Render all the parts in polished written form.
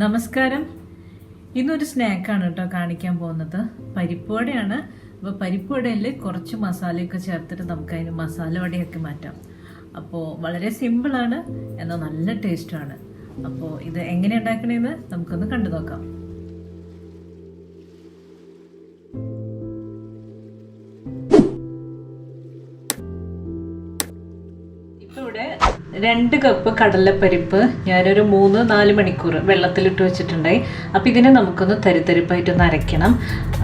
നമസ്കാരം. ഇന്നൊരു സ്നാക്കാണ് കേട്ടോ കാണിക്കാൻ പോകുന്നത്. പരിപ്പുവടയാണ്. അപ്പോൾ പരിപ്പുവടയിൽ കുറച്ച് മസാലയൊക്കെ ചേർത്തിട്ട് നമുക്ക് അതിന് മസാല വടയൊക്കെ മാറ്റാം. അപ്പോൾ വളരെ സിമ്പിളാണ്, എന്നാൽ നല്ല ടേസ്റ്റുമാണ്. അപ്പോൾ ഇത് എങ്ങനെ ഉണ്ടാക്കണമെന്ന് നമുക്കൊന്ന് കണ്ടു നോക്കാം. ഇവിടെ 2 കപ്പ് കടലപ്പരിപ്പ് ഞാനൊരു 3-4 മണിക്കൂർ വെള്ളത്തിലിട്ട് വെച്ചിട്ടുണ്ടായി. അപ്പോൾ ഇതിനെ നമുക്കൊന്ന് തരിതരിപ്പായിട്ടൊന്ന് അരയ്ക്കണം.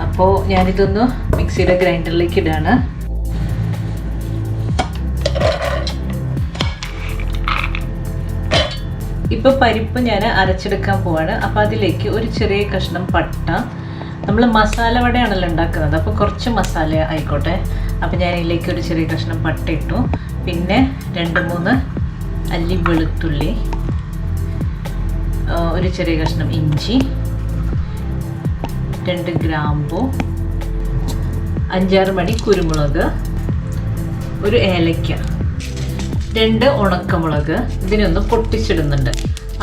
അപ്പോൾ ഞാനിതൊന്ന് മിക്സിയുടെ ഗ്രൈൻഡറിലേക്ക് ഇടാണ്. ഇപ്പോൾ പരിപ്പ് ഞാൻ അരച്ചെടുക്കാൻ പോവാണ്. അപ്പോൾ അതിലേക്ക് ഒരു ചെറിയ കഷ്ണം പട്ട, നമ്മൾ മസാല വടയാണല്ലോ ഉണ്ടാക്കുന്നത്, അപ്പോൾ കുറച്ച് മസാല ആയിക്കോട്ടെ. അപ്പോൾ ഞാൻ ഇതിലേക്ക് ഒരു ചെറിയ കഷ്ണം പട്ട ഇട്ടു. പിന്നെ 2-3 അല്ലി വെളുത്തുള്ളി, ഒരു ചെറിയ കഷ്ണം ഇഞ്ചി, 2 ഗ്രാമ്പു, 5-6 മണി കുരുമുളക്, ഒരു ഏലക്ക, 2 ഉണക്കമുളക്. ഇതിനൊന്ന് പൊട്ടിച്ചിടുന്നുണ്ട്.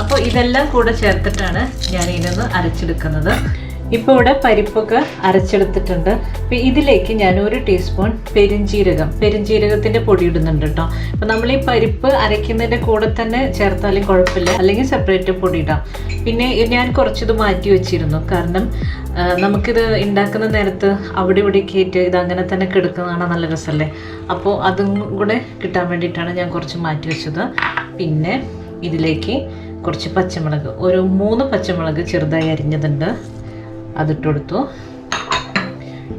അപ്പോൾ ഇതെല്ലാം കൂടെ ചേർത്തിട്ടാണ് ഞാൻ ഇതിനൊന്ന് അരച്ചെടുക്കുന്നത്. ഇപ്പോൾ ഇവിടെ പരിപ്പൊക്കെ അരച്ചെടുത്തിട്ടുണ്ട്. അപ്പോൾ ഇതിലേക്ക് ഞാൻ 1 ടീസ്പൂൺ പെരിഞ്ജീരകത്തിൻ്റെ പൊടി ഇടുന്നുണ്ട് കേട്ടോ. അപ്പോൾ നമ്മൾ ഈ പരിപ്പ് അരയ്ക്കുന്നതിൻ്റെ കൂടെ തന്നെ ചേർത്താലും കുഴപ്പമില്ല, അല്ലെങ്കിൽ സെപ്പറേറ്റ് പൊടി ഇടാം. പിന്നെ ഞാൻ കുറച്ചത് മാറ്റി വെച്ചിരുന്നു, കാരണം നമുക്കിത് ഉണ്ടാക്കുന്ന നേരത്ത് അവിടെ ഇവിടെ കയറ്റി ഇത് അങ്ങനെ തന്നെ കിടക്കുന്നതാണ് നല്ല രസമല്ലേ. അപ്പോൾ അതും കൂടെ കിട്ടാൻ വേണ്ടിയിട്ടാണ് ഞാൻ കുറച്ച് മാറ്റി വെച്ചത്. പിന്നെ ഇതിലേക്ക് കുറച്ച് പച്ചമുളക്, ഒരു 3 പച്ചമുളക് ചെറുതായി അരിഞ്ഞതുണ്ട്, അതിട്ട് കൊടുത്തു.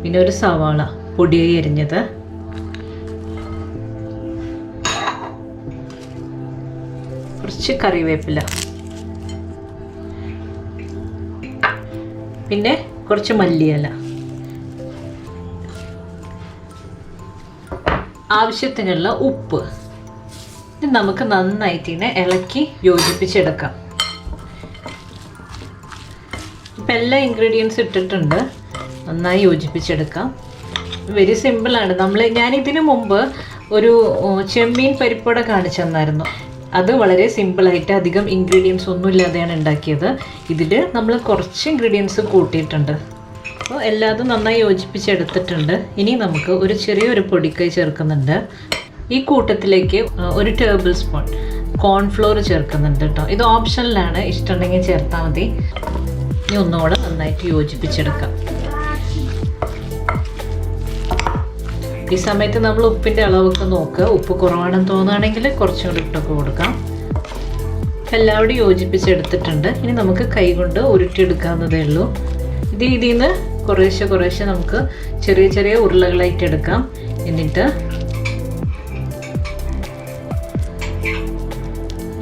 പിന്നെ ഒരു സവാള പൊടിയായി അരിഞ്ഞത്, കുറച്ച് കറിവേപ്പില, പിന്നെ കുറച്ച് മല്ലിയില, ആവശ്യത്തിനുള്ള ഉപ്പ്. ഇത് നമുക്ക് നന്നായിട്ട് ഇതിനെ ഇളക്കി യോജിപ്പിച്ചെടുക്കാം. ഇപ്പം എല്ലാ ഇൻഗ്രീഡിയൻസ് ഇട്ടിട്ടുണ്ട്, നന്നായി യോജിപ്പിച്ചെടുക്കാം. വെരി സിമ്പിളാണ്. ഞാനിതിനു മുമ്പ് ഒരു ചെമ്മീൻ പരിപ്പുവട കാണിച്ചു തന്നായിരുന്നു. അത് വളരെ സിമ്പിളായിട്ട് അധികം ഇൻഗ്രീഡിയൻസ് ഒന്നും ഇല്ലാതെയാണ് ഉണ്ടാക്കിയത്. ഇതിൽ നമ്മൾ കുറച്ച് ഇൻഗ്രീഡിയൻസ് കൂട്ടിയിട്ടുണ്ട്. അപ്പോൾ എല്ലാതും നന്നായി യോജിപ്പിച്ചെടുത്തിട്ടുണ്ട്. ഇനി നമുക്ക് ഒരു ചെറിയൊരു പൊടിക്കൈ ചേർക്കുന്നുണ്ട്. ഈ കൂട്ടത്തിലേക്ക് 1 ടേബിൾ സ്പൂൺ കോൺഫ്ലോർ ചേർക്കുന്നുണ്ട് കേട്ടോ. ഇത് ഓപ്ഷനിലാണ്, ഇഷ്ടമുണ്ടെങ്കിൽ ചേർത്താൽ മതി. ഇനി ഒന്നുകൂടെ നന്നായിട്ട് യോജിപ്പിച്ചെടുക്കാം. ഈ സമയത്ത് നമ്മൾ ഉപ്പിൻ്റെ അളവൊക്കെ നോക്കുക. ഉപ്പ് കുറവാണെന്ന് തോന്നുകയാണെങ്കിൽ കുറച്ചും കൂടി ഇട്ടൊക്കെ കൊടുക്കാം. എല്ലാവരും യോജിപ്പിച്ചെടുത്തിട്ടുണ്ട്. ഇനി നമുക്ക് കൈ കൊണ്ട് ഉരുട്ടിയെടുക്കാവുന്നതേ ഉള്ളൂ. ഇതിൽ നിന്ന് കുറേശ്ശെ നമുക്ക് ചെറിയ ചെറിയ ഉരുളകളായിട്ട് എടുക്കാം. എന്നിട്ട്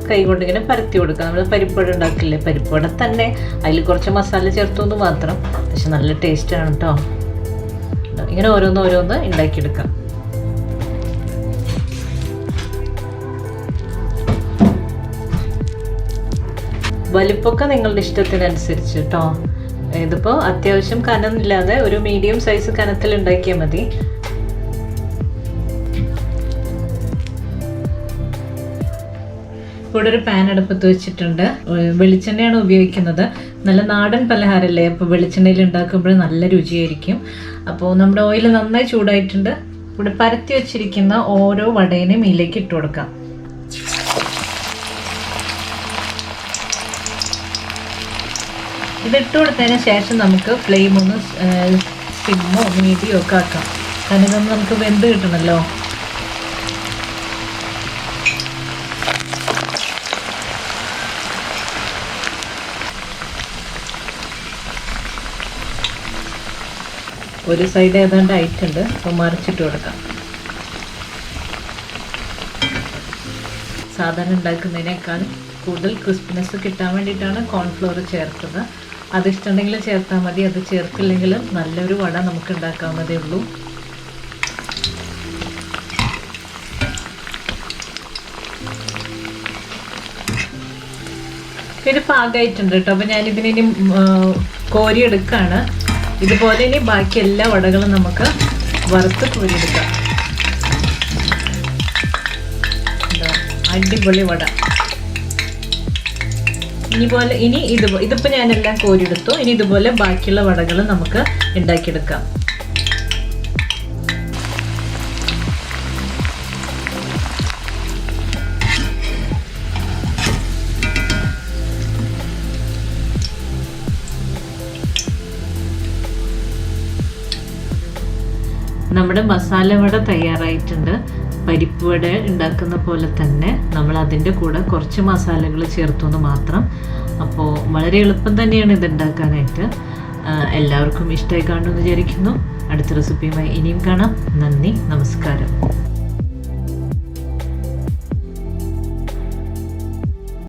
കൈ കൊണ്ട് ഇങ്ങനെ പരത്തി കൊടുക്കുക. നമ്മൾ പരിപ്പുവട ഉണ്ടാക്കില്ലേ, പരിപ്പുവട തന്നെ, അതിൽ കുറച്ച് മസാല ചേർത്തു മാത്രം. പക്ഷെ നല്ല ടേസ്റ്റാണ് കേട്ടോ. ഇങ്ങനെ ഓരോന്ന് ഉണ്ടാക്കിയെടുക്കാം. വലിപ്പമൊക്കെ നിങ്ങളുടെ ഇഷ്ടത്തിനനുസരിച്ച് കേട്ടോ. ഇതിപ്പോൾ അത്യാവശ്യം കനമില്ലാതെ ഒരു മീഡിയം സൈസ് കനത്തിൽ ഉണ്ടാക്കിയാൽ മതി. ഇവിടെ ഒരു പാൻ അടുപ്പത്ത് വെച്ചിട്ടുണ്ട്. വെളിച്ചെണ്ണയാണ് ഉപയോഗിക്കുന്നത്. നല്ല നാടൻ പലഹാരമല്ലേ, അപ്പോൾ വെളിച്ചെണ്ണയിൽ ഉണ്ടാക്കുമ്പോൾ നല്ല രുചിയായിരിക്കും. അപ്പോൾ നമ്മുടെ ഓയിൽ നന്നായി ചൂടായിട്ടുണ്ട്. ഇവിടെ പരത്തി വെച്ചിരിക്കുന്ന ഓരോ വടേനെയും ഇതിലേക്ക് ഇട്ട് കൊടുക്കാം. ഇതിട്ട് കൊടുത്തതിന് ശേഷം നമുക്ക് ഫ്ലെയിം ഒന്ന് സിമ്മോ മീഡിയോ ഒക്കെ ആക്കാം. കാരണം ഇതൊന്ന് നമുക്ക് വെന്ത് കിട്ടണമല്ലോ. ഒരു സൈഡ് ഏതാണ്ട് ആയിട്ടുണ്ട്. അപ്പോൾ മറിച്ചിട്ട് കൊടുക്കാം. സാധാരണ ഉണ്ടാക്കുന്നതിനേക്കാൾ കൂടുതൽ ക്രിസ്പിനെസ് കിട്ടാൻ വേണ്ടിയിട്ടാണ് കോൺഫ്ലോർ ചേർത്തത്. അതിഷ്ടമുണ്ടെങ്കിൽ ചേർത്താൽ മതി, അത് ചേർക്കില്ലെങ്കിൽ നല്ലൊരു വട നമുക്ക് ഉണ്ടാക്കാവുന്നതേ ഉള്ളൂ. ഇത് പാകമായിട്ടുണ്ട് കേട്ടോ. അപ്പോൾ ഞാനിതിനി കോരിയെടുക്കുകയാണ്. ഇതുപോലെ ഇനി ബാക്കി എല്ലാ വടകളും നമുക്ക് വറുത്ത് കോരിയെടുക്കാം. അടിപൊളി വട. ഇനി ഇതിപ്പോൾ ഞാനെല്ലാം കോരിയെടുത്തു. ഇനി ഇതുപോലെ ബാക്കിയുള്ള വടകൾ നമുക്ക് ഉണ്ടാക്കിയെടുക്കാം. നമ്മുടെ മസാല വട തയ്യാറായിട്ടുണ്ട്. പരിപ്പ് വട ഉണ്ടാക്കുന്ന പോലെ തന്നെ നമ്മൾ അതിൻ്റെ കൂടെ കുറച്ച് മസാലകൾ ചേർത്തു മാത്രം. അപ്പോൾ വളരെ എളുപ്പം തന്നെയാണ് ഇത് ഉണ്ടാക്കാനായിട്ട്. എല്ലാവർക്കും ഇഷ്ടമായി കാണുമെന്ന് വിചാരിക്കുന്നു. അടുത്ത റെസിപ്പിയുമായി ഇനിയും കാണാം. നന്ദി, നമസ്കാരം.